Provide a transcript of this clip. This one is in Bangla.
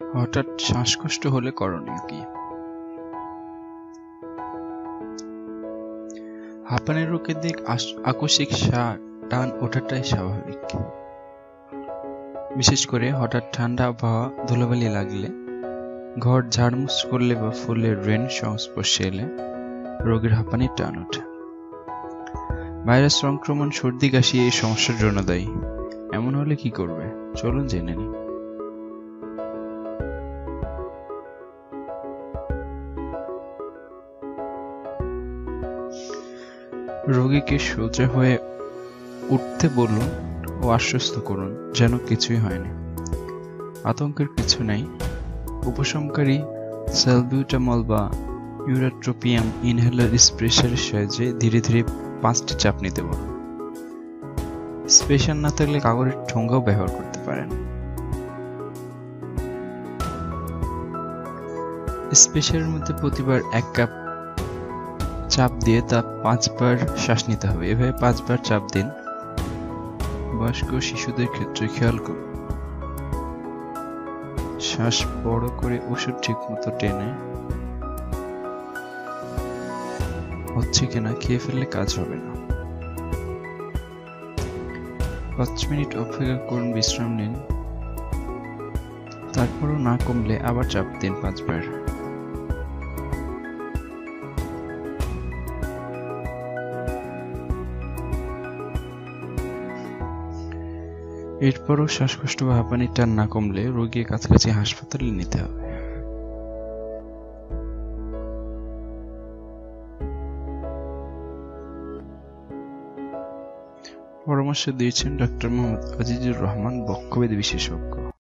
হঠাৎ শ্বাসকষ্ট হলে করণীয় কি? হাঁপানির রোগের দিক আকস্মিক টান ওঠাটাই স্বাভাবিক। বিশেষ করে হঠাৎ ঠান্ডা আবহাওয়া, ধুলাবালি লাগলে, ঘর ঝাড়মুছ করলে বা ফুলের ড্রেন সংস্পর্শে এলে রোগীর হাঁপানির টান ওঠে। ভাইরাস সংক্রমণ, সর্দি কাশি এই সমস্যার জন্য দায়ী। এমন হলে কি করবে, চলুন জেনে নিই। রোগীকে সোজা হয়ে উঠতে বলুন ও আশ্বস্ত করুন যেন কিছুই হয়নি। আতঙ্কের কিছু নেই। উপশমকারী সালবিউটামল বা ইউরেট্রোপিয়াম ইনহেলার স্প্রেশারের সাহায্যে ধীরে ধীরে 5টি চাপ নিতে বলুন। স্পেশাল না থাকলে কাগজের ঠোঙ্গাও ব্যবহার করতে পারেন। স্পেশারের মধ্যে প্রতিবার 1 কাপ চাপ দিয়ে তা 5 বার শ্বাস নিতে হবে। এভাবে 5 বার চাপ দিন। বয়স্ক শিশুদের ক্ষেত্রে খেয়াল করুন শ্বাস বড় করে ওষুধ ঠিক মতো টেনে হচ্ছে কিনা খেয়ে ফেললে কাজ হবে না। 5 মিনিট অপেক্ষা করুন, বিশ্রাম নিন। তারপরও না কমলে আবার চাপ দিন 5 বার। এরপরও শ্বাসকষ্ট বা হাঁপানির টান না কমলে রোগীকে কাছাকাছি হাসপাতালে নিতে হবে। পরামর্শ দিয়েছেন ডাক্তার মোহাম্মদ আজিজুর রহমান, বক্ষব্যাধি বিশেষজ্ঞ।